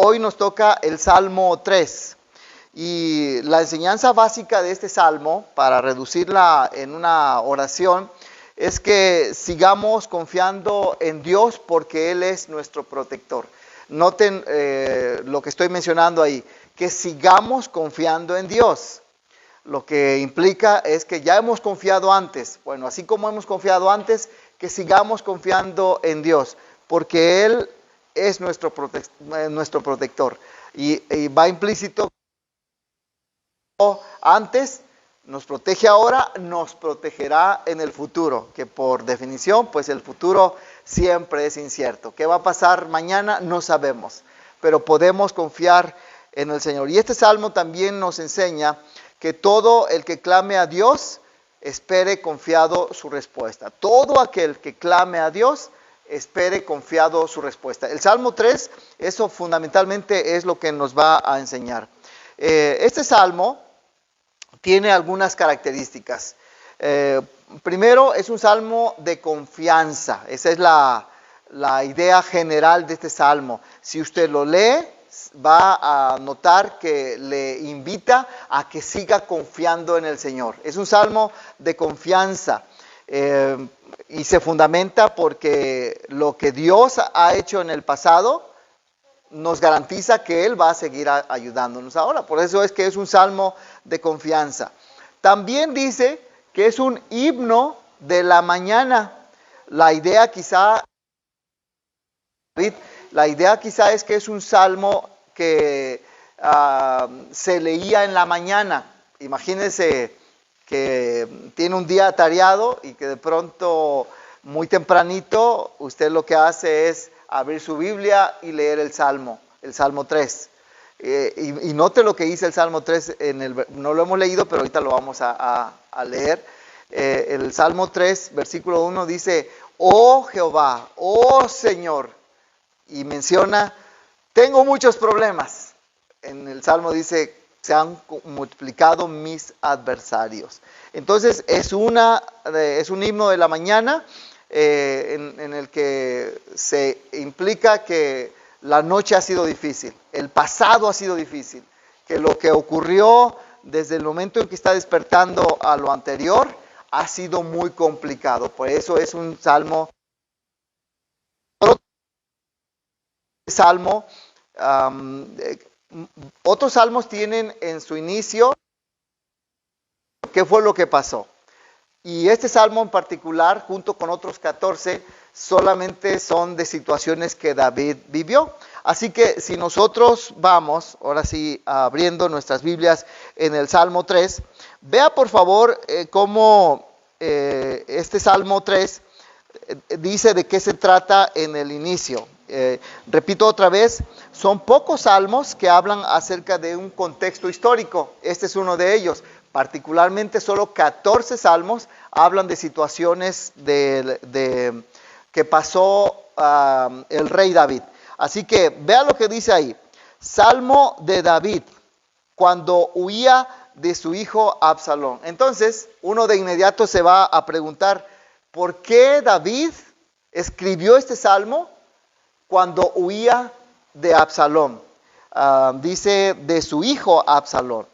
hoy nos toca el Salmo 3. Y la enseñanza básica de este salmo, para reducirla en una oración, es que sigamos confiando en Dios porque Él es nuestro protector. Noten lo que estoy mencionando ahí, que sigamos confiando en Dios. Lo que implica es que ya hemos confiado antes. Bueno, así como hemos confiado antes, que sigamos confiando en Dios, porque Él es nuestro protector. Y va implícito antes, nos protege ahora, nos protegerá en el futuro, que por definición, pues el futuro siempre es incierto. ¿Qué va a pasar mañana? No sabemos, pero podemos confiar en el Señor. Y este salmo también nos enseña que todo el que clame a Dios, espere confiado su respuesta. Todo aquel que clame a Dios, espere confiado su respuesta. El Salmo 3, eso fundamentalmente es lo que nos va a enseñar. Este salmo tiene algunas características. Primero, es un salmo de confianza. Esa es la idea general de este salmo. Si usted lo lee, va a notar que le invita a que siga confiando en el Señor. Es un salmo de confianza y se fundamenta porque lo que Dios ha hecho en el pasado nos garantiza que Él va a seguir ayudándonos ahora. Por eso es que es un salmo de confianza. También dice que es un himno de la mañana. La idea quizá es que es un salmo que se leía en la mañana. Imagínense que tiene un día atareado y que de pronto, muy tempranito, usted lo que hace es abrir su Biblia y leer el Salmo 3. Y note lo que dice el Salmo 3, no lo hemos leído, pero ahorita lo vamos a leer. El Salmo 3, versículo 1 dice: oh Jehová, oh Señor, y menciona, tengo muchos problemas. En el Salmo dice, se han multiplicado mis adversarios. Entonces es un himno de la mañana, en el que se implica que la noche ha sido difícil, el pasado ha sido difícil, que lo que ocurrió desde el momento en que está despertando a lo anterior ha sido muy complicado. Por eso es un salmo. Otros salmos tienen en su inicio qué fue lo que pasó. Y este salmo en particular, junto con otros 14, solamente son de situaciones que David vivió. Así que si nosotros vamos, ahora sí, abriendo nuestras Biblias en el Salmo 3, vea por favor cómo este Salmo 3 dice de qué se trata en el inicio. Repito otra vez, son pocos salmos que hablan acerca de un contexto histórico. Este es uno de ellos. Particularmente solo 14 salmos hablan de situaciones que pasó el rey David. Así que vea lo que dice ahí. Salmo de David, cuando huía de su hijo Absalón. Entonces, uno de inmediato se va a preguntar, ¿por qué David escribió este salmo cuando huía de Absalón? Dice de su hijo Absalón.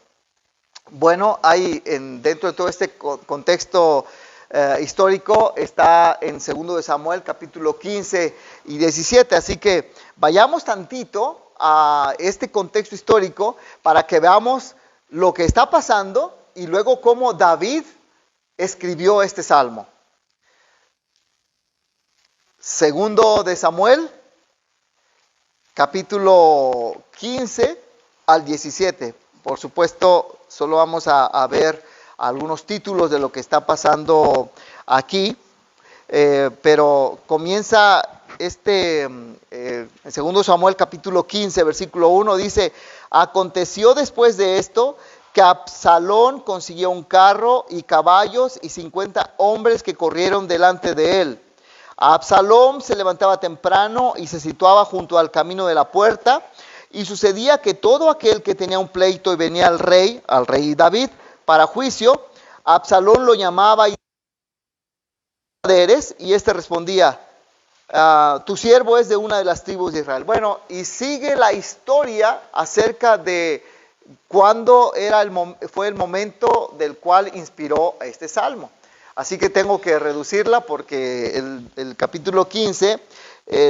Bueno, hay dentro de todo este contexto histórico, está en 2 de Samuel, capítulo 15 y 17. Así que vayamos tantito a este contexto histórico para que veamos lo que está pasando y luego cómo David escribió este salmo. 2 de Samuel, capítulo 15 al 17. Por supuesto, solo vamos a ver algunos títulos de lo que está pasando aquí, pero comienza en 2 Samuel capítulo 15, versículo 1, dice: aconteció después de esto que Absalón consiguió un carro y caballos y 50 hombres que corrieron delante de él. Absalón se levantaba temprano y se situaba junto al camino de la puerta. Y sucedía que todo aquel que tenía un pleito y venía al rey David, para juicio, Absalón lo llamaba y éste respondía: Tu siervo es de una de las tribus de Israel. Bueno, y sigue la historia acerca de cuándo fue el momento del cual inspiró este salmo. Así que tengo que reducirla porque el capítulo 15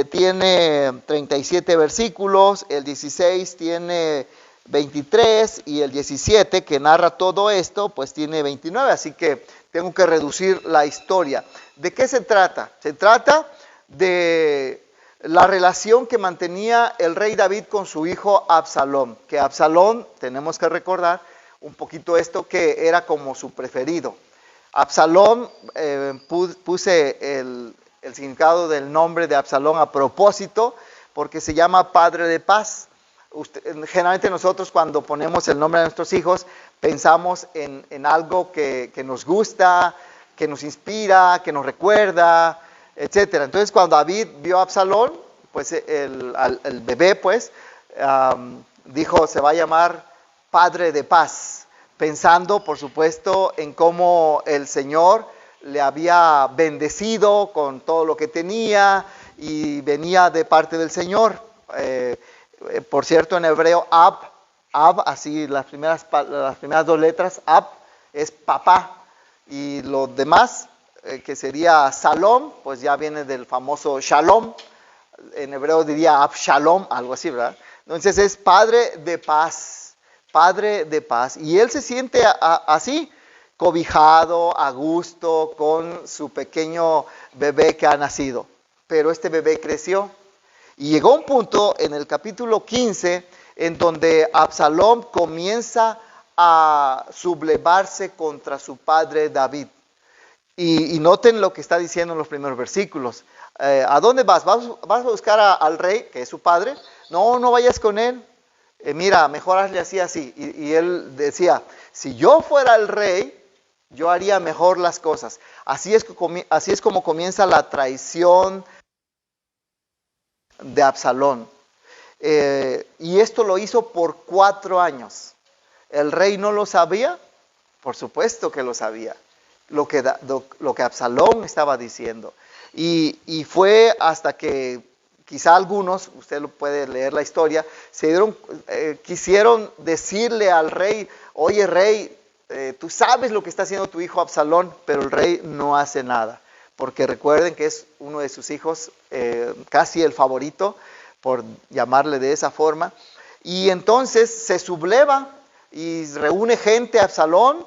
tiene 37 versículos, el 16 tiene 23 y el 17, que narra todo esto, pues tiene 29. Así que tengo que reducir la historia. ¿De qué se trata? Se trata de la relación que mantenía el rey David con su hijo Absalón, que Absalón, tenemos que recordar un poquito esto, que era como su preferido. Absalón, puse el significado del nombre de Absalón a propósito, porque se llama padre de paz. Generalmente nosotros cuando ponemos el nombre de nuestros hijos, pensamos en algo que nos gusta, que nos inspira, que nos recuerda, etcétera. Entonces cuando David vio a Absalón, pues el bebé pues dijo, se va a llamar padre de paz, pensando por supuesto en cómo el Señor le había bendecido con todo lo que tenía y venía de parte del Señor. Por cierto, en hebreo Ab, así las primeras dos letras, Ab es papá, y lo demás que sería Salom, pues ya viene del famoso Shalom. En hebreo diría Abshalom, algo así, ¿verdad? Entonces es padre de paz, padre de paz. Y él se siente así, cobijado, a gusto, con su pequeño bebé que ha nacido. Pero este bebé creció. Y llegó un punto en el capítulo 15 en donde Absalón comienza a sublevarse contra su padre David. Y noten lo que está diciendo en los primeros versículos. ¿A dónde vas? ¿Vas a buscar al rey, que es su padre? No, no vayas con él. Mira, mejor hazle así. Y él decía, si yo fuera el rey, yo haría mejor las cosas. Así es como comienza la traición de Absalón. Y esto lo hizo por 4 años. ¿El rey no lo sabía? Por supuesto que lo sabía. Lo que Absalón estaba diciendo. Y fue hasta que quizá algunos, usted lo puede leer la historia, quisieron decirle al rey, oye rey, tú sabes lo que está haciendo tu hijo Absalón, pero el rey no hace nada. Porque recuerden que es uno de sus hijos, casi el favorito, por llamarle de esa forma. Y entonces se subleva y reúne gente a Absalón.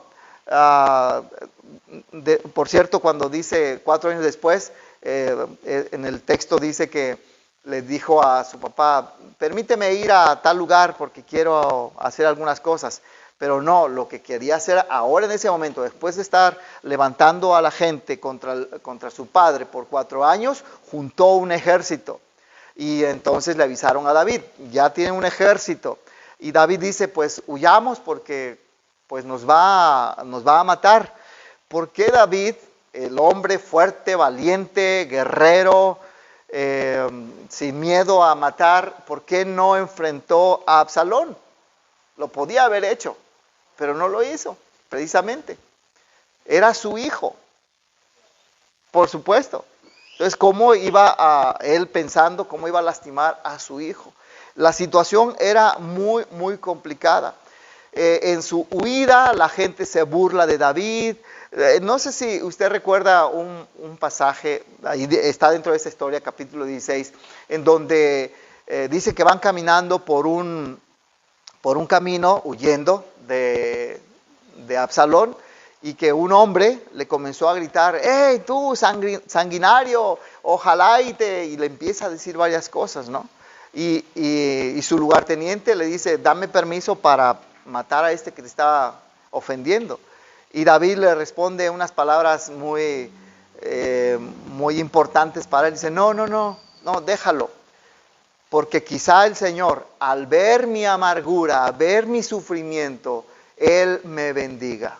Por cierto, cuando dice 4 años después, en el texto dice que le dijo a su papá, permíteme ir a tal lugar porque quiero hacer algunas cosas. Pero no, lo que quería hacer ahora en ese momento, después de estar levantando a la gente contra su padre por 4 años, juntó un ejército. Y entonces le avisaron a David, ya tienen un ejército. Y David dice, pues huyamos porque pues nos va a matar. ¿Por qué David, el hombre fuerte, valiente, guerrero, sin miedo a matar, por qué no enfrentó a Absalón? Lo podía haber hecho, pero no lo hizo, precisamente. Era su hijo, por supuesto. Entonces, ¿cómo iba él pensando, cómo iba a lastimar a su hijo? La situación era muy, muy complicada. En su huida, la gente se burla de David. No sé si usted recuerda un pasaje, ahí está dentro de esta historia, capítulo 16, en donde dice que van caminando por un camino, huyendo de Absalón, y que un hombre le comenzó a gritar, ¡hey, tú, sanguinario, ojalá! Y le empieza a decir varias cosas, ¿no? Y su lugarteniente le dice, dame permiso para matar a este que te está ofendiendo. Y David le responde unas palabras muy importantes para él. Dice, no, déjalo. Porque quizá el Señor, al ver mi amargura, al ver mi sufrimiento, Él me bendiga.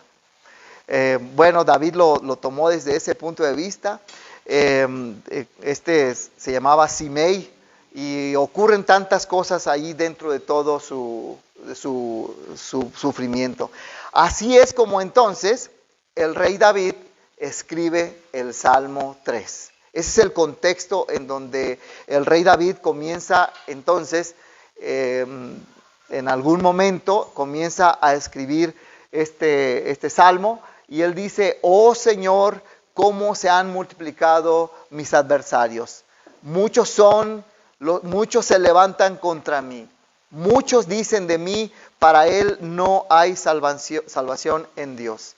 Bueno, David lo tomó desde ese punto de vista. Se llamaba Simei, y ocurren tantas cosas ahí dentro de todo su sufrimiento. Así es como entonces el rey David escribe el Salmo 3. Ese es el contexto en donde el rey David comienza entonces, en algún momento, comienza a escribir este salmo, y él dice: oh Señor, cómo se han multiplicado mis adversarios. Muchos se levantan contra mí. Muchos dicen de mí, para él no hay salvación en Dios.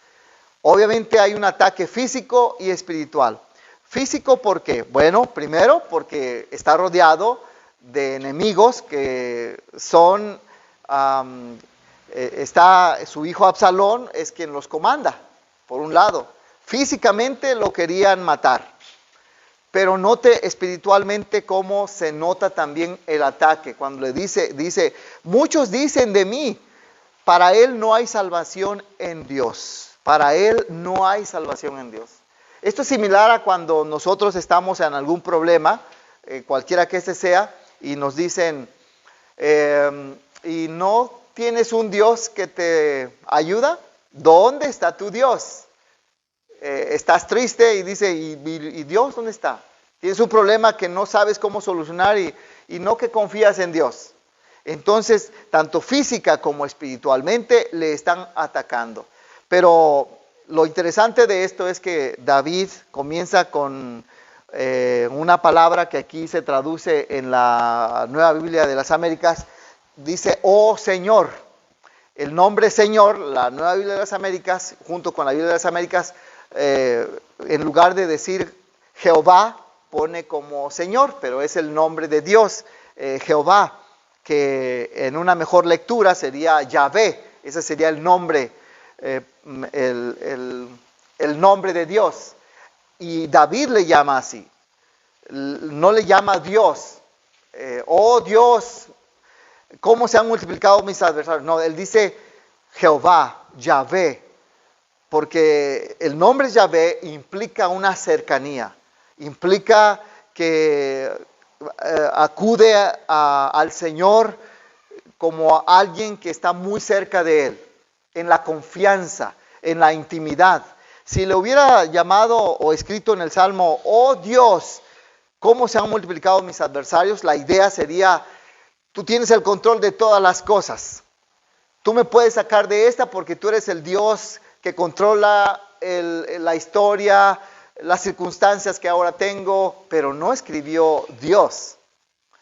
Obviamente hay un ataque físico y espiritual. Físico, ¿por qué? Bueno, primero porque está rodeado de enemigos que son, está su hijo Absalón, es quien los comanda, por un lado. Físicamente lo querían matar, pero note espiritualmente cómo se nota también el ataque. Cuando le dice, muchos dicen de mí, para él no hay salvación en Dios. Para él no hay salvación en Dios. Esto es similar a cuando nosotros estamos en algún problema, cualquiera que este sea, y nos dicen, ¿y no tienes un Dios que te ayuda? ¿Dónde está tu Dios? Estás triste y dice, ¿y Dios dónde está? Tienes un problema que no sabes cómo solucionar y no que confías en Dios. Entonces, tanto física como espiritualmente le están atacando. Pero lo interesante de esto es que David comienza con una palabra que aquí se traduce en la Nueva Biblia de las Américas. Dice, oh Señor. El nombre Señor, la Nueva Biblia de las Américas, junto con la Biblia de las Américas, en lugar de decir Jehová, pone como Señor, pero es el nombre de Dios, Jehová, que en una mejor lectura sería Yahvé. Ese sería el nombre, el nombre de Dios. Y David le llama así, no le llama Dios. Oh Dios, ¿cómo se han multiplicado mis adversarios? No, él dice Jehová, Yahvé, porque el nombre Yahvé implica una cercanía, implica que acude al Señor como a alguien que está muy cerca de él, en la confianza, en la intimidad. Si le hubiera llamado o escrito en el Salmo, oh Dios, ¿cómo se han multiplicado mis adversarios? La idea sería, tú tienes el control de todas las cosas. Tú me puedes sacar de esta porque tú eres el Dios que controla la historia, las circunstancias que ahora tengo, pero no escribió Dios.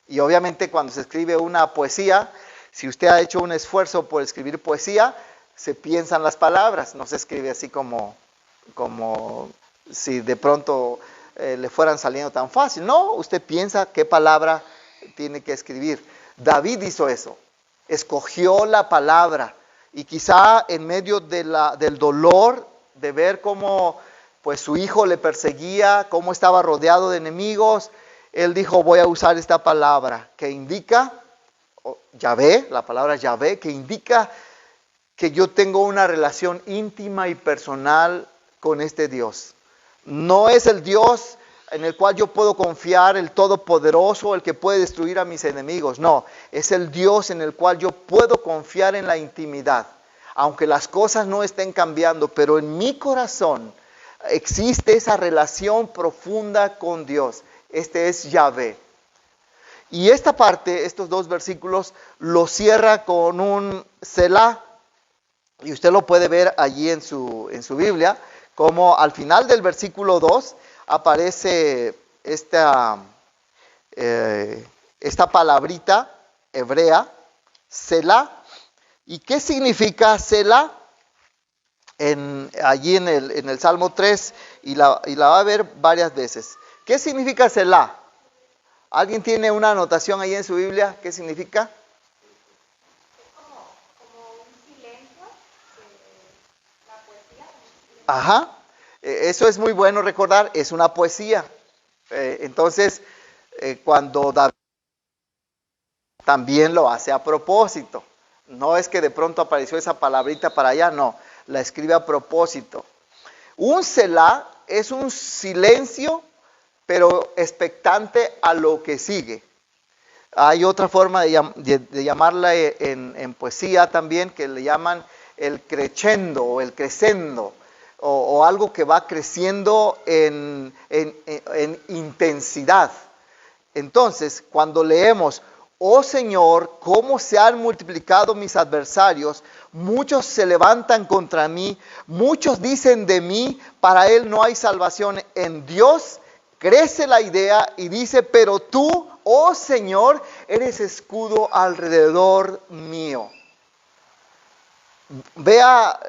Y obviamente cuando se escribe una poesía, si usted ha hecho un esfuerzo por escribir poesía, se piensan las palabras, no se escribe así como si de pronto le fueran saliendo tan fácil. No, usted piensa qué palabra tiene que escribir. David hizo eso, escogió la palabra, y quizá en medio del dolor de ver cómo pues su hijo le perseguía, cómo estaba rodeado de enemigos, él dijo, voy a usar esta palabra que indica, Yahvé, la palabra Yahvé, que indica que yo tengo una relación íntima y personal con este Dios. No es el Dios en el cual yo puedo confiar, el Todopoderoso, el que puede destruir a mis enemigos. No, es el Dios en el cual yo puedo confiar en la intimidad. Aunque las cosas no estén cambiando, pero en mi corazón existe esa relación profunda con Dios. Este es Yahvé. Y esta parte, estos dos versículos, lo cierra con un Selah. Y usted lo puede ver allí en su Biblia, como al final del versículo 2 aparece esta palabrita hebrea, Selah. ¿Y qué significa Selah? Allí en el Salmo 3, y la va a ver varias veces. ¿Qué significa Selah? ¿Alguien tiene una anotación ahí en su Biblia? ¿Qué significa? Ajá, eso es muy bueno recordar, es una poesía. Entonces, cuando David también lo hace a propósito, no es que de pronto apareció esa palabrita para allá, no, la escribe a propósito. Un Selah es un silencio, pero expectante a lo que sigue. Hay otra forma de llamarla en poesía también, que le llaman el crescendo o el crescendo. o algo que va creciendo en intensidad. Entonces, cuando leemos, oh Señor, cómo se han multiplicado mis adversarios, muchos se levantan contra mí, muchos dicen de mí, para él no hay salvación. En Dios crece la idea y dice, pero tú, oh Señor, eres escudo alrededor mío. Vea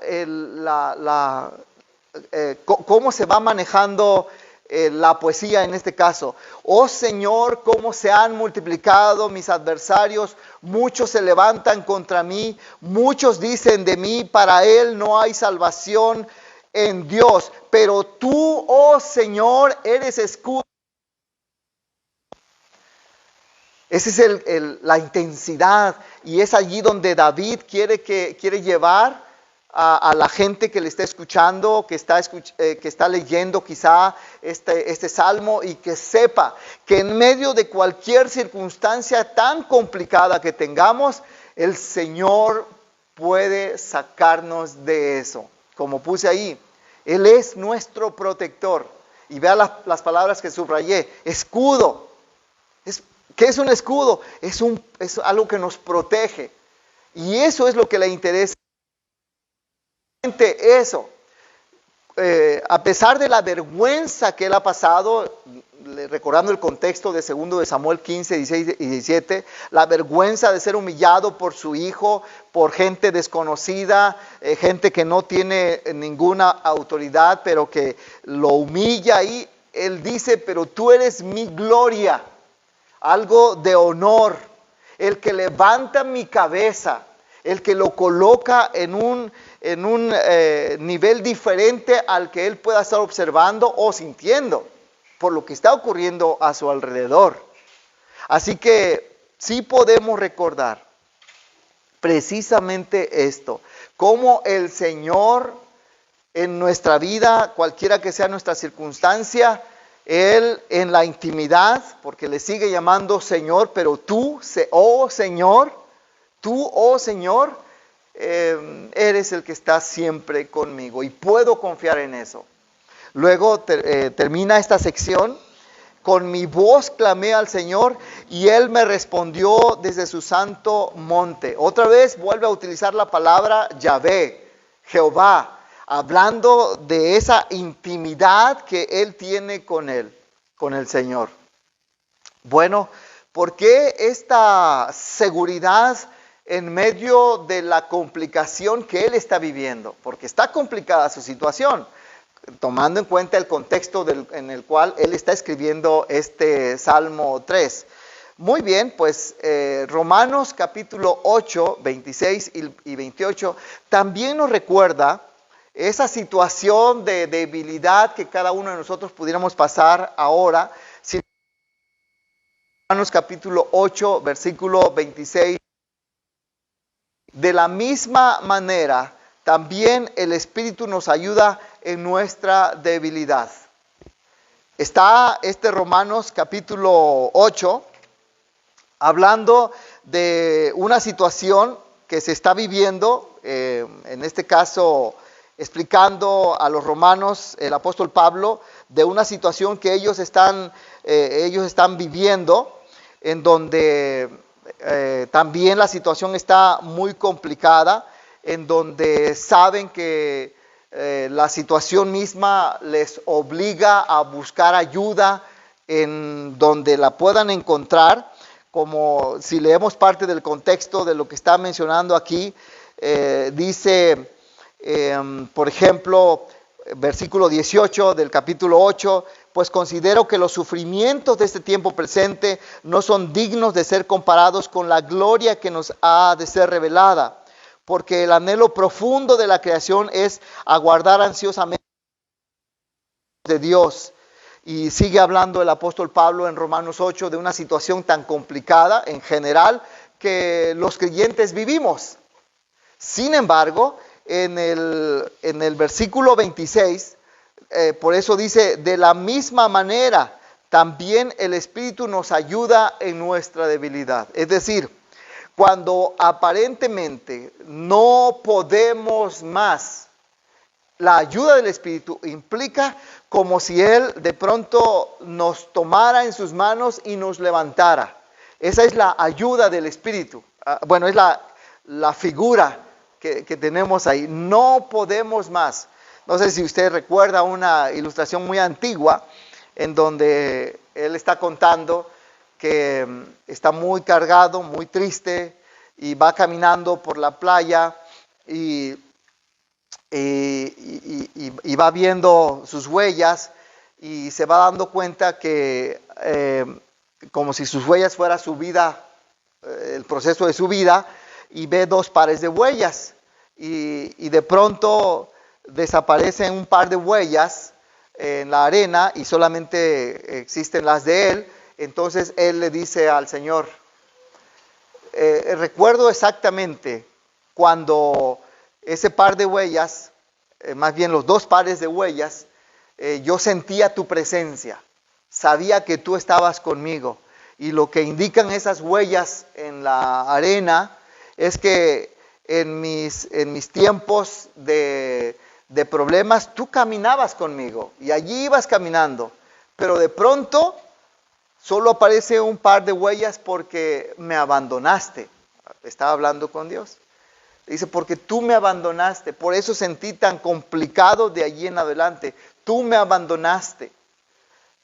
cómo se va manejando la poesía en este caso. Oh Señor, cómo se han multiplicado mis adversarios, muchos se levantan contra mí, muchos dicen de mí, para él no hay salvación en Dios, pero tú, oh Señor, eres escudo. Esa es la intensidad, y es allí donde David quiere llevar a la gente que le está escuchando, que está leyendo quizá este salmo, y que sepa que en medio de cualquier circunstancia tan complicada que tengamos, el Señor puede sacarnos de eso. Como puse ahí, Él es nuestro protector. Y vea las palabras que subrayé: escudo. ¿Qué es un escudo? Es algo que nos protege. Y eso es lo que le interesa. Eso. A pesar de la vergüenza que él ha pasado, recordando el contexto de 2 de Samuel 15, 16 y 17, la vergüenza de ser humillado por su hijo, por gente desconocida, gente que no tiene ninguna autoridad, pero que lo humilla ahí, él dice, pero tú eres mi gloria. Algo de honor, el que levanta mi cabeza, el que lo coloca en un nivel diferente al que él pueda estar observando o sintiendo por lo que está ocurriendo a su alrededor. Así que sí podemos recordar precisamente esto, cómo el Señor en nuestra vida, cualquiera que sea nuestra circunstancia, Él en la intimidad, porque le sigue llamando Señor, pero tú, oh Señor, eres el que está siempre conmigo, y puedo confiar en eso. Luego termina esta sección: con mi voz clamé al Señor y Él me respondió desde su santo monte. Otra vez vuelve a utilizar la palabra Yahvé, Jehová, hablando de esa intimidad que él tiene con el Señor. Bueno, ¿por qué esta seguridad en medio de la complicación que él está viviendo? Porque está complicada su situación, tomando en cuenta el contexto en el cual él está escribiendo este Salmo 3. Muy bien, pues Romanos capítulo 8, 26 y 28 también nos recuerda esa situación de debilidad que cada uno de nosotros pudiéramos pasar ahora. Romanos capítulo 8, versículo 26. De la misma manera, también el Espíritu nos ayuda en nuestra debilidad. Está Romanos capítulo 8 hablando de una situación que se está viviendo, en este caso explicando a los romanos, el apóstol Pablo, de una situación que ellos están viviendo, en donde también la situación está muy complicada, en donde saben que la situación misma les obliga a buscar ayuda en donde la puedan encontrar. Como si leemos parte del contexto de lo que está mencionando aquí, dice, por ejemplo, versículo 18 del capítulo 8, pues considero que los sufrimientos de este tiempo presente no son dignos de ser comparados con la gloria que nos ha de ser revelada, porque el anhelo profundo de la creación es aguardar ansiosamente de Dios. Y sigue hablando el apóstol Pablo en Romanos 8 de una situación tan complicada en general que los creyentes vivimos. Sin embargo, en el versículo 26, por eso dice, de la misma manera, también el Espíritu nos ayuda en nuestra debilidad. Es decir, cuando aparentemente no podemos más, la ayuda del Espíritu implica como si Él de pronto nos tomara en sus manos y nos levantara. Esa es la ayuda del Espíritu. Bueno, es la figura que tenemos ahí. No podemos más. No sé si usted recuerda una ilustración muy antigua en donde él está contando que está muy cargado, muy triste, y va caminando por la playa y va viendo sus huellas y se va dando cuenta que como si sus huellas fuera su vida, el proceso de su vida, y ve 2 pares de huellas y de pronto desaparecen un par de huellas en la arena y solamente existen las de él. Entonces él le dice al Señor, recuerdo exactamente cuando ese par de huellas, más bien los 2 pares de huellas, yo sentía tu presencia, sabía que tú estabas conmigo. Y lo que indican esas huellas en la arena es que en mis tiempos de problemas tú caminabas conmigo y allí ibas caminando, pero de pronto solo aparece un par de huellas porque me abandonaste. Estaba hablando con Dios. Dice, porque tú me abandonaste, por eso sentí tan complicado de allí en adelante. Tú me abandonaste.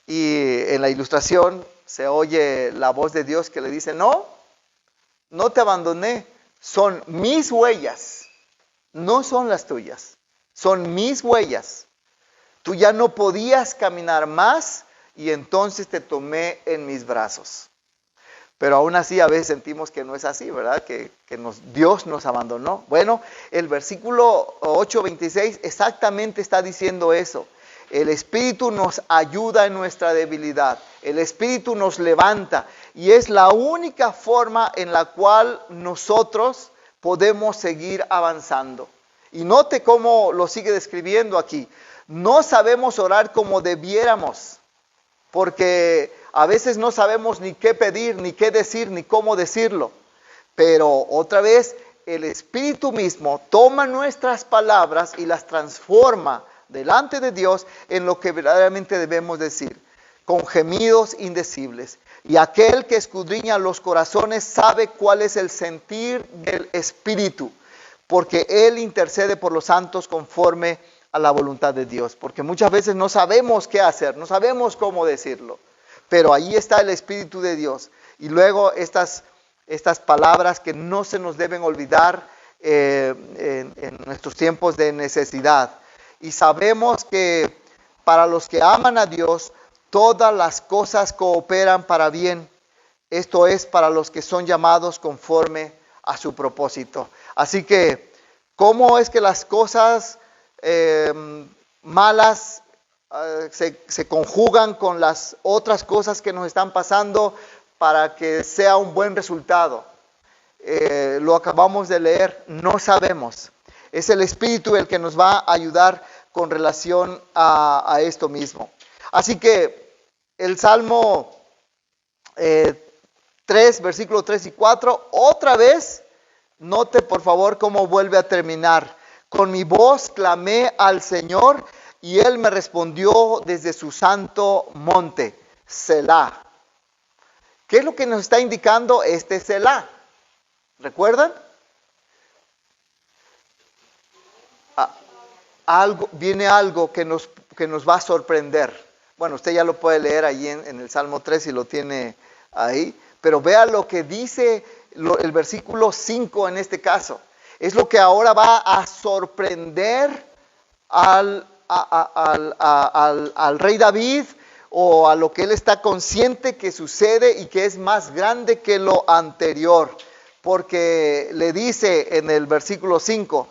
Y en la ilustración se oye la voz de Dios que le dice, no te abandoné, son mis huellas, no son las tuyas, son mis huellas. Tú ya no podías caminar más y entonces te tomé en mis brazos. Pero aún así a veces sentimos que no es así, ¿verdad? Que Dios nos abandonó. Bueno, el versículo 8:26 exactamente está diciendo eso. El Espíritu nos ayuda en nuestra debilidad. El Espíritu nos levanta. Y es la única forma en la cual nosotros podemos seguir avanzando. Y note cómo lo sigue describiendo aquí. No sabemos orar como debiéramos, porque a veces no sabemos ni qué pedir, ni qué decir, ni cómo decirlo. Pero otra vez, el Espíritu mismo toma nuestras palabras y las transforma delante de Dios en lo que verdaderamente debemos decir, con gemidos indecibles. Y aquel que escudriña los corazones sabe cuál es el sentir del Espíritu, porque Él intercede por los santos conforme a la voluntad de Dios. Porque muchas veces no sabemos qué hacer, no sabemos cómo decirlo, pero ahí está el Espíritu de Dios. Y luego estas palabras que no se nos deben olvidar en nuestros tiempos de necesidad. Y sabemos que para los que aman a Dios, todas las cosas cooperan para bien. Esto es para los que son llamados conforme a su propósito. Así que, ¿cómo es que las cosas malas se conjugan con las otras cosas que nos están pasando para que sea un buen resultado? Lo acabamos de leer, no sabemos. Es el Espíritu el que nos va a ayudar con relación a esto mismo. Así que el Salmo 3, versículos 3 y 4, otra vez, note por favor cómo vuelve a terminar. Con mi voz clamé al Señor y Él me respondió desde su santo monte, Selah. ¿Qué es lo que nos está indicando este Selah? ¿Recuerdan? Viene algo que nos va a sorprender. Bueno, usted ya lo puede leer ahí en el Salmo 3 si lo tiene ahí, pero vea lo que dice el versículo 5 en este caso. Es lo que ahora va a sorprender al rey David, o a lo que él está consciente que sucede y que es más grande que lo anterior. Porque le dice en el versículo 5,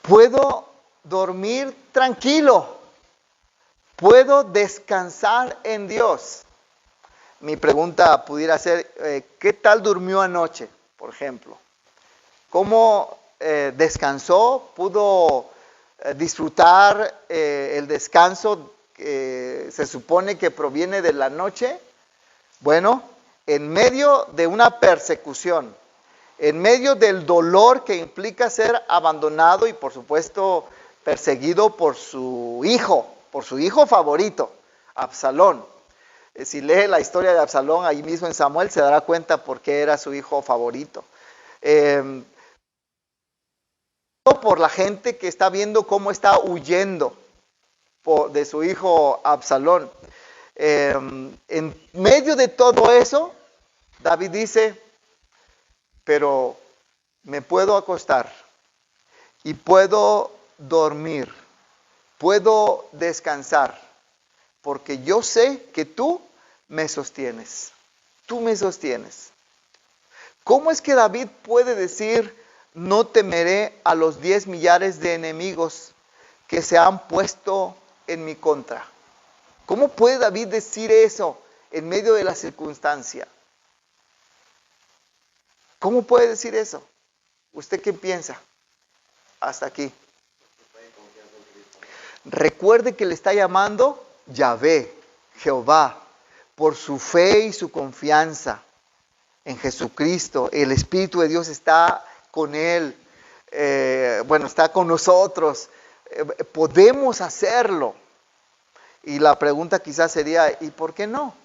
puedo dormir tranquilo, puedo descansar en Dios. Mi pregunta pudiera ser, ¿qué tal durmió anoche, por ejemplo? ¿Cómo descansó? ¿Pudo disfrutar el descanso que se supone que proviene de la noche? Bueno, en medio de una persecución, En medio del dolor que implica ser abandonado y por supuesto perseguido por su hijo favorito, Absalón. Si lee la historia de Absalón ahí mismo en Samuel, se dará cuenta por qué era su hijo favorito. Por la gente que está viendo cómo está huyendo de su hijo Absalón. En medio de todo eso, David dice, pero me puedo acostar y puedo dormir, puedo descansar, porque yo sé que tú me sostienes. Tú me sostienes. ¿Cómo es que David puede decir, no temeré a los 10 millares de enemigos que se han puesto en mi contra? ¿Cómo puede David decir eso en medio de la circunstancia? ¿Cómo puede decir eso? ¿Usted qué piensa? Hasta aquí. Recuerde que le está llamando Yahvé, Jehová, por su fe y su confianza en Jesucristo. El Espíritu de Dios está con él, está con nosotros. Podemos hacerlo. Y la pregunta quizás sería, ¿y por qué no?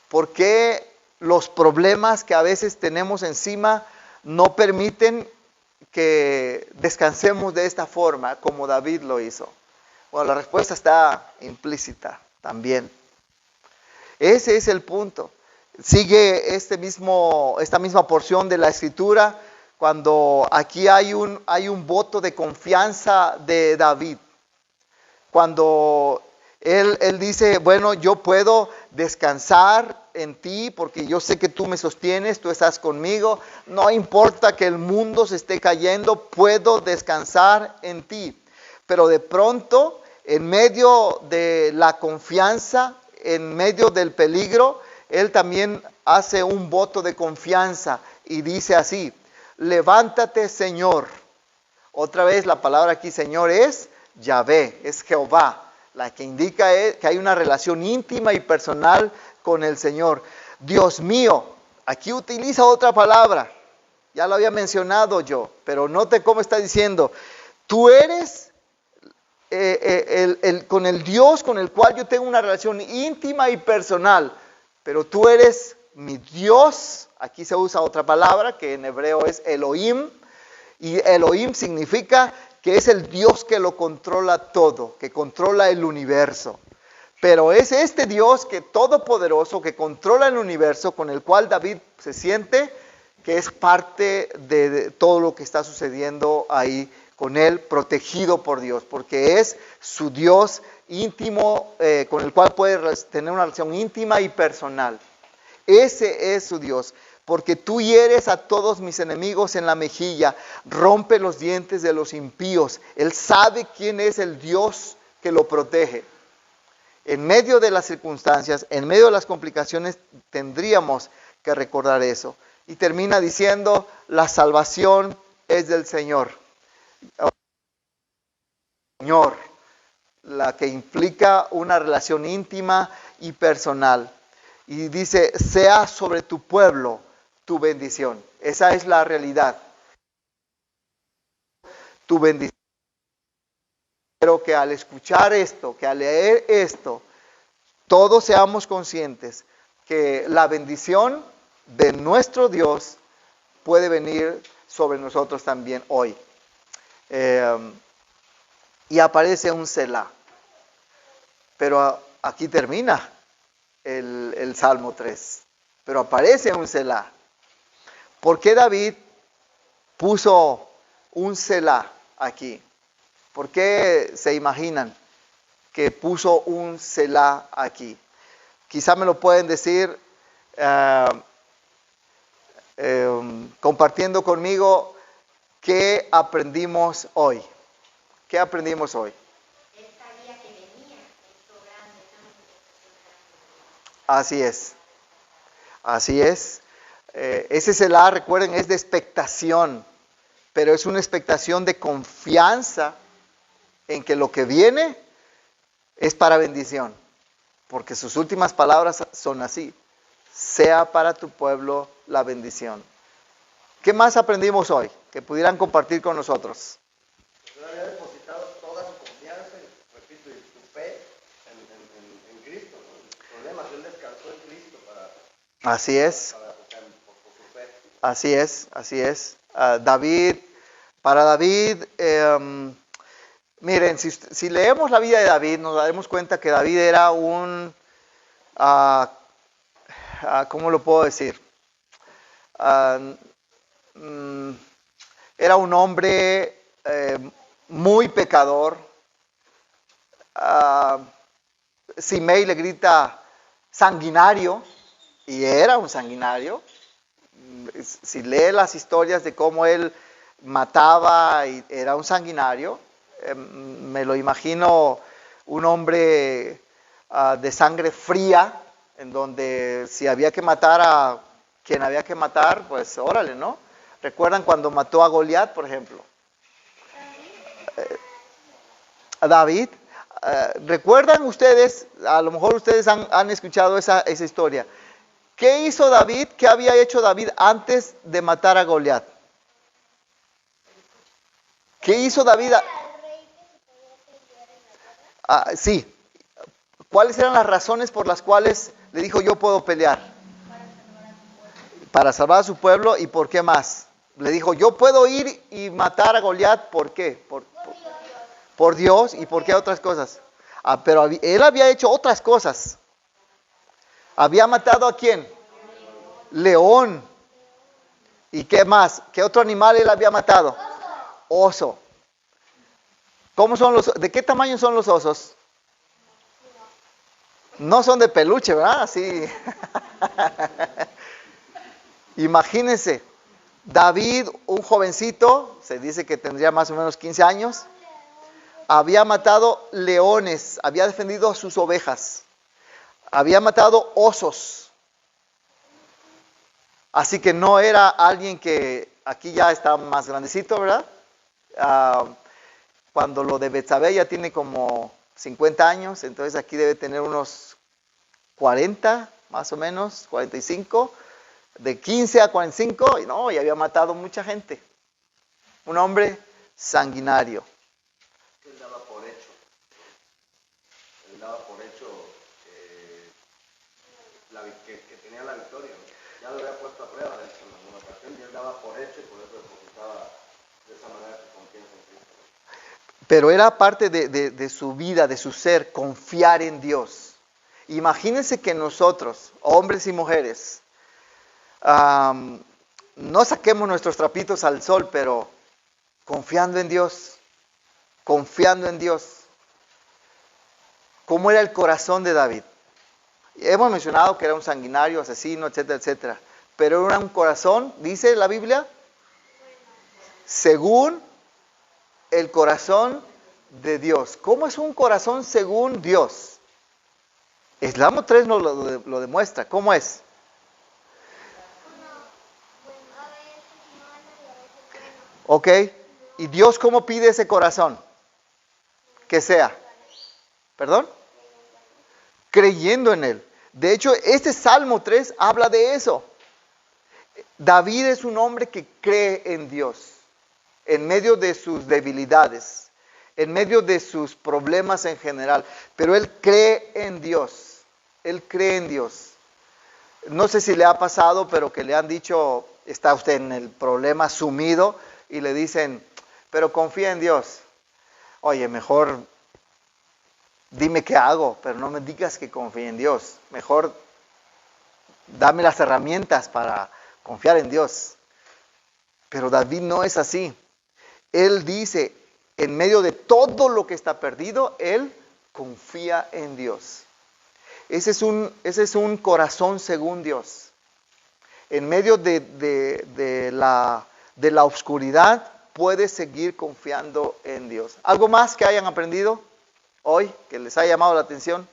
¿Por qué los problemas que a veces tenemos encima no permiten que descansemos de esta forma como David lo hizo? Bueno, la respuesta está implícita también. Ese es el punto. Sigue esta misma porción de la Escritura cuando aquí hay un voto de confianza de David. Cuando él dice, bueno, yo puedo descansar en ti porque yo sé que tú me sostienes, tú estás conmigo. No importa que el mundo se esté cayendo, puedo descansar en ti. Pero de pronto, en medio de la confianza, en medio del peligro, él también hace un voto de confianza y dice así, levántate, Señor. Otra vez la palabra aquí, Señor, es Yahvé, es Jehová, la que indica que hay una relación íntima y personal con el Señor. Dios mío, aquí utiliza otra palabra, ya lo había mencionado yo, pero note cómo está diciendo, tú eres con el Dios con el cual yo tengo una relación íntima y personal, pero tú eres mi Dios. Aquí se usa otra palabra que en hebreo es Elohim, y Elohim significa que es el Dios que lo controla todo, que controla el universo. Pero es este Dios que todopoderoso, que controla el universo, con el cual David se siente que es parte de todo lo que está sucediendo ahí con él, protegido por Dios, porque es su Dios íntimo, con el cual puede tener una relación íntima y personal. Ese es su Dios, porque tú hieres a todos mis enemigos en la mejilla, rompe los dientes de los impíos. Él sabe quién es el Dios que lo protege. En medio de las circunstancias, en medio de las complicaciones, tendríamos que recordar eso. Y termina diciendo, la salvación es del Señor. Señor, la que implica una relación íntima y personal. Y dice, sea sobre tu pueblo tu bendición. Esa es la realidad. Tu bendición. Pero que al escuchar esto, que al leer esto, todos seamos conscientes que la bendición de nuestro Dios puede venir sobre nosotros también hoy. Y aparece un Selah. Pero aquí termina el Salmo 3. Pero aparece un Selah. ¿Por qué David puso un Selah aquí? ¿Por qué se imaginan que puso un Selah aquí? Quizá me lo pueden decir compartiendo conmigo qué aprendimos hoy. ¿Qué aprendimos hoy? Así es. Así es. Ese Selah, recuerden, es de expectación, pero es una expectación de confianza en que lo que viene es para bendición, porque sus últimas palabras son así, sea para tu pueblo la bendición. ¿Qué más aprendimos hoy que pudieran compartir con nosotros? Él había depositado toda su confianza, repito, y su fe en Cristo, ¿no? El problema es que él descansó en Cristo Así es, por su fe. así es. Para David, miren, si leemos la vida de David, nos daremos cuenta que David era ¿cómo lo puedo decir? Ah, mm, Era un hombre muy pecador. Ah, Simei le grita sanguinario, y era un sanguinario. Si lee las historias de cómo él mataba, y era un sanguinario, me lo imagino un hombre de sangre fría, en donde si había que matar a quien había que matar, pues órale, ¿no? ¿Recuerdan cuando mató a Goliat, por ejemplo? A David. ¿Recuerdan ustedes? A lo mejor ustedes han escuchado esa historia. ¿Qué hizo David? ¿Qué había hecho David antes de matar a Goliat? ¿Qué hizo David? Sí. ¿Cuáles eran las razones por las cuales le dijo yo puedo pelear? Para salvar a su pueblo. ¿Y por qué más? Le dijo yo puedo ir y matar a Goliat. ¿Por qué? Por Dios. ¿Y por qué otras cosas? Pero él había hecho otras cosas. ¿Había matado a quién? León. ¿Y qué más? ¿Qué otro animal él había matado? Oso. ¿Cómo son de qué tamaño son los osos? No son de peluche, ¿verdad? Así. Imagínense, David, un jovencito, se dice que tendría más o menos 15 años, había matado leones, había defendido a sus ovejas, había matado osos. Así que no era alguien que, aquí ya está más grandecito, ¿verdad? Cuando lo de Betsabé ya tiene como 50 años, entonces aquí debe tener unos 40, más o menos, 45, de 15 a 45, y no, y había matado mucha gente. Un hombre sanguinario. Él daba por hecho que tenía la victoria, ¿no? Ya lo había puesto a prueba de hecho en alguna ocasión, y él daba por hecho y por eso depositaba de esa manera su confianza en Cristo. Pero era parte de su vida, de su ser, confiar en Dios. Imagínense que nosotros, hombres y mujeres, no saquemos nuestros trapitos al sol, pero confiando en Dios, confiando en Dios. ¿Cómo era el corazón de David? Hemos mencionado que era un sanguinario, asesino, etcétera, etcétera. Pero era un corazón, dice la Biblia, según el corazón de Dios. ¿Cómo es un corazón según Dios? Eslamo 3 nos lo demuestra. ¿Cómo es? Ok. ¿Y Dios cómo pide ese corazón? Que sea. ¿Perdón? Creyendo en Él. De hecho, este Salmo 3 habla de eso. David es un hombre que cree en Dios, en medio de sus debilidades, en medio de sus problemas en general, pero él cree en Dios, él cree en Dios. No sé si le ha pasado, pero que le han dicho, está usted en el problema sumido, y le dicen, pero confía en Dios. Oye, mejor dime qué hago, pero no me digas que confíe en Dios. Mejor dame las herramientas para confiar en Dios. Pero David no es así. Él dice, en medio de todo lo que está perdido, él confía en Dios. Ese es un corazón según Dios. En medio de la oscuridad, puede seguir confiando en Dios. ¿Algo más que hayan aprendido hoy que les haya llamado la atención?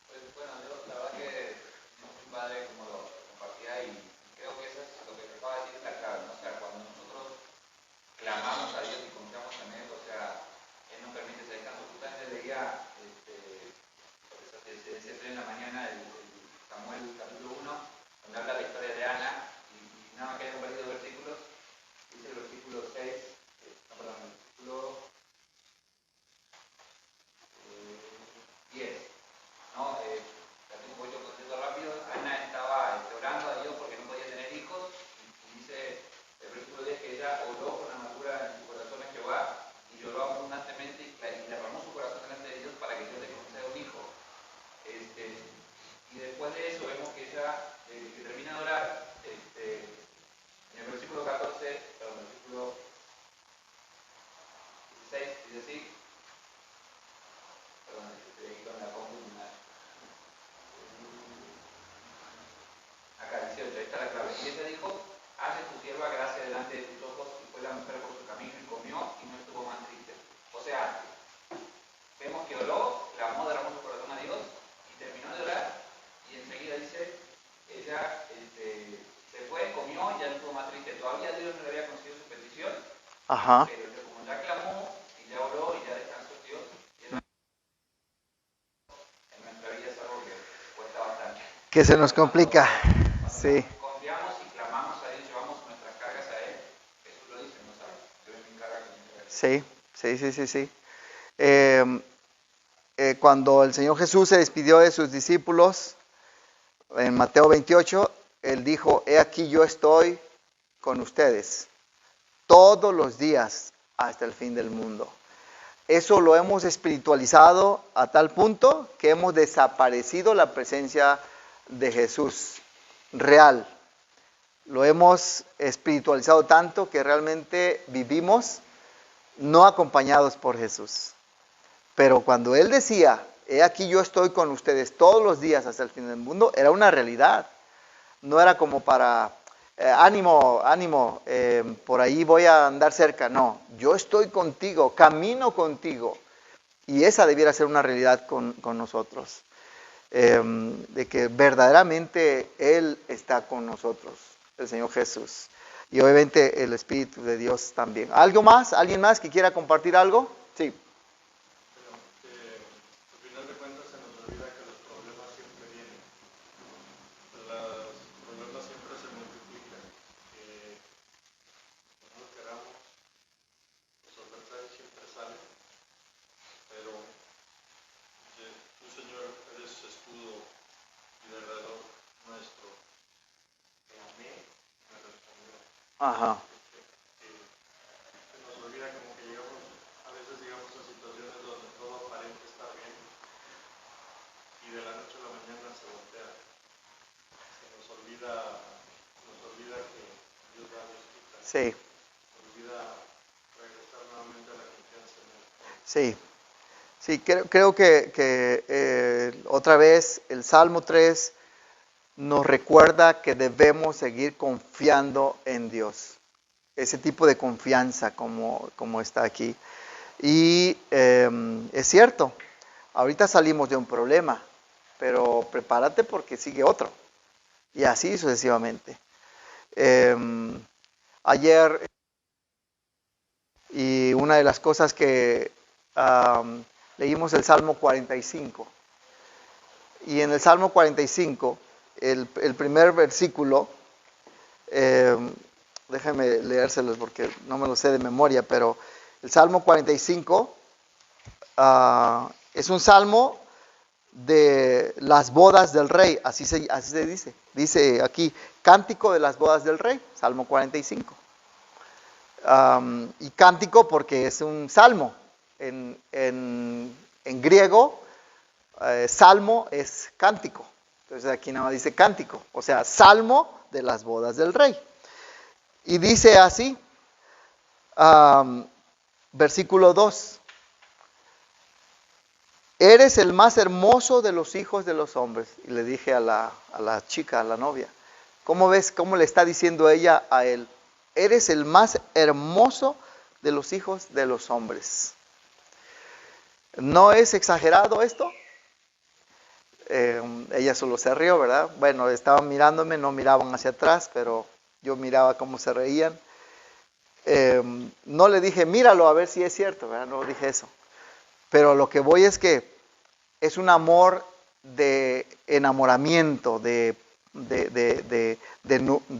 Pues bueno, yo la verdad que no fui padre como lo compartía y creo que eso es lo que te acaba de decir la clave, ¿no? O sea, cuando nosotros clamamos a Dios y confiamos en Él, o sea, Él nos permite ese descanso. Justamente leía, por eso te decía en la mañana, el Samuel capítulo 1, donde habla de la historia de Ana, y nada más que hay un versículo ella oró con amargura en su corazón a Jehová y lloró abundantemente y derramó su corazón delante de Dios para que Dios le conceda un hijo. Y después de eso vemos que ella, que termina de orar, en el versículo 14, perdón, versículo 16, dice así, perdón, estoy aquí con la compu. Acá 18, ahí está la clave. Y ella dijo, hace tu sierva gracia delante de tus ojos, y fue la mujer por su camino y comió y no estuvo más triste. O sea, vemos que oró, clamó, derramó su corazón a Dios y terminó de orar y enseguida dice, ella se fue, comió y ya no estuvo más triste. Todavía Dios no le había concedido su petición, Ajá. pero como ya clamó y ya oró y ya descansó Dios, y eso en nuestra vida es algo que cuesta bastante. Que se nos complica. Sí. Confiamos y clamamos a Dios, llevamos nuestras cargas a Él. Jesús lo dice, no sabes, yo me encargo con mi carga. Sí. Cuando el Señor Jesús se despidió de sus discípulos, en Mateo 28, Él dijo, he aquí yo estoy con ustedes todos los días hasta el fin del mundo. Eso lo hemos espiritualizado a tal punto que hemos desaparecido la presencia de Jesús real. Lo hemos espiritualizado tanto que realmente vivimos no acompañados por Jesús. Pero cuando Él decía, he aquí yo estoy con ustedes todos los días hasta el fin del mundo, era una realidad. No era como para, ánimo, por ahí voy a andar cerca. No, yo estoy contigo, camino contigo. Y esa debiera ser una realidad con nosotros. De que verdaderamente Él está con nosotros, el Señor Jesús. Y obviamente el Espíritu de Dios también. ¿Algo más? ¿Alguien más que quiera compartir algo? Sí. Al final de cuentas se nos olvida que los problemas siempre vienen. Los problemas siempre se multiplican. No lo queramos, los adversarios siempre salen, pero tú, Señor, eres escudo y derredor nuestro. A mí me respondió. Ajá. Se nos olvida como que llegamos, a veces llegamos a situaciones donde todo aparente estar bien y de la noche a la mañana se voltea. Se nos olvida que Dios da, Dios quita. Sí. Se olvida regresar nuevamente a la confianza en Él. Sí, creo que otra vez el Salmo 3 nos recuerda que debemos seguir confiando en Dios. Ese tipo de confianza como está aquí. Y es cierto, ahorita salimos de un problema, pero prepárate porque sigue otro. Y así sucesivamente. Ayer, y una de las cosas que leímos el Salmo 45. Y en el Salmo 45, el primer versículo, déjenme leérselos porque no me lo sé de memoria, pero el Salmo 45 es un salmo de las bodas del rey, así se dice. Dice aquí, cántico de las bodas del rey, Salmo 45. Y cántico porque es un salmo. En griego, salmo es cántico. Entonces aquí nada más dice cántico, o sea, salmo de las bodas del rey. Y dice así, versículo 2. Eres el más hermoso de los hijos de los hombres. Y le dije a la chica, a la novia, ¿cómo ves cómo le está diciendo ella a él? Eres el más hermoso de los hijos de los hombres. ¿No es exagerado esto? Ella solo se rió, ¿verdad? Bueno, estaban mirándome, no miraban hacia atrás, pero yo miraba cómo se reían. No le dije, míralo a ver si es cierto, ¿verdad? No dije eso. Pero lo que voy es que es un amor de enamoramiento, de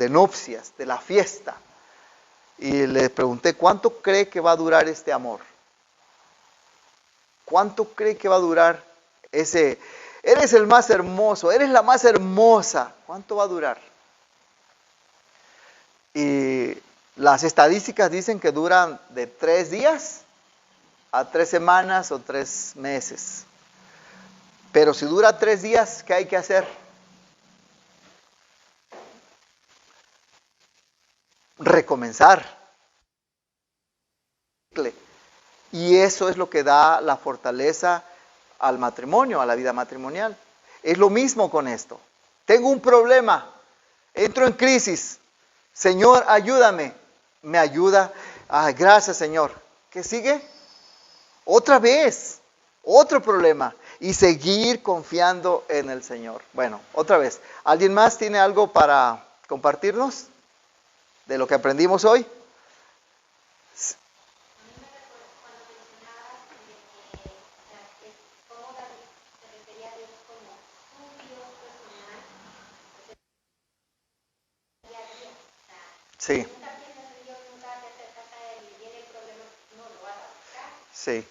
nupcias, de la fiesta. Y le pregunté, ¿cuánto cree que va a durar este amor? ¿Cuánto cree que va a durar ese? Eres el más hermoso, eres la más hermosa. ¿Cuánto va a durar? Y Las estadísticas dicen que duran de 3 días a 3 semanas o 3 meses. Pero si dura 3 días, ¿qué hay que hacer? Recomenzar. Y eso es lo que da la fortaleza al matrimonio, a la vida matrimonial. Es lo mismo con esto. Tengo un problema, entro en crisis. Señor, ayúdame. Me ayuda. Ay, gracias, Señor. ¿Qué sigue? Otra vez, otro problema. Y seguir confiando en el Señor. Bueno, otra vez. ¿Alguien más tiene algo para compartirnos de lo que aprendimos hoy? Sí. Sí.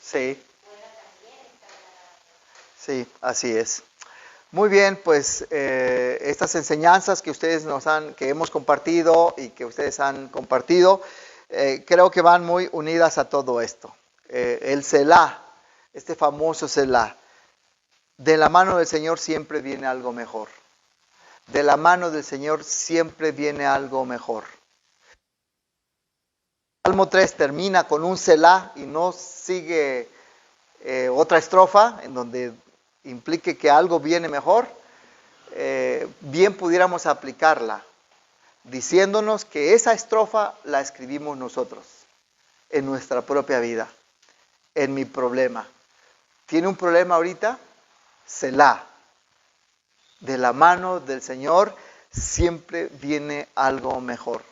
Sí. Sí, así es. Muy bien, pues estas enseñanzas que ustedes que hemos compartido y que ustedes han compartido, creo que van muy unidas a todo esto. El Selah, este famoso Selah, de la mano del Señor siempre viene algo mejor. De la mano del Señor siempre viene algo mejor. Salmo 3 termina con un Selah y no sigue otra estrofa en donde implique que algo viene mejor. Bien pudiéramos aplicarla diciéndonos que esa estrofa la escribimos nosotros en nuestra propia vida, en mi problema. ¿Tiene un problema ahorita? Selah. De la mano del Señor siempre viene algo mejor.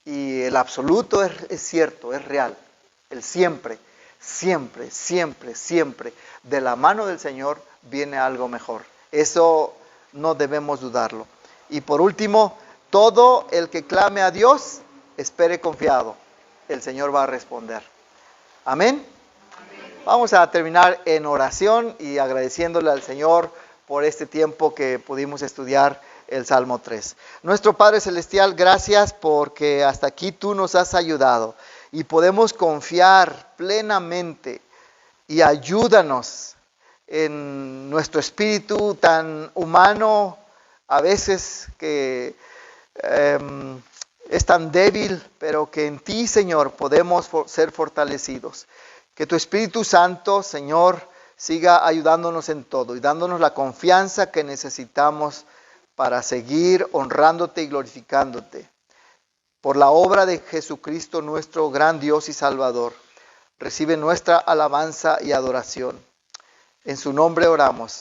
Y el absoluto es cierto, es real. El siempre, siempre, siempre, siempre. De la mano del Señor viene algo mejor. Eso no debemos dudarlo. Y por último, todo el que clame a Dios, espere confiado. El Señor va a responder. Amén. Vamos a terminar en oración y agradeciéndole al Señor por este tiempo que pudimos estudiar el Salmo 3. Nuestro Padre Celestial, gracias porque hasta aquí tú nos has ayudado y podemos confiar plenamente y ayúdanos en nuestro espíritu tan humano, a veces que es tan débil, pero que en ti, Señor, podemos ser fortalecidos. Que tu Espíritu Santo, Señor, siga ayudándonos en todo y dándonos la confianza que necesitamos para seguir honrándote y glorificándote. Por la obra de Jesucristo, nuestro gran Dios y Salvador, recibe nuestra alabanza y adoración. En su nombre oramos.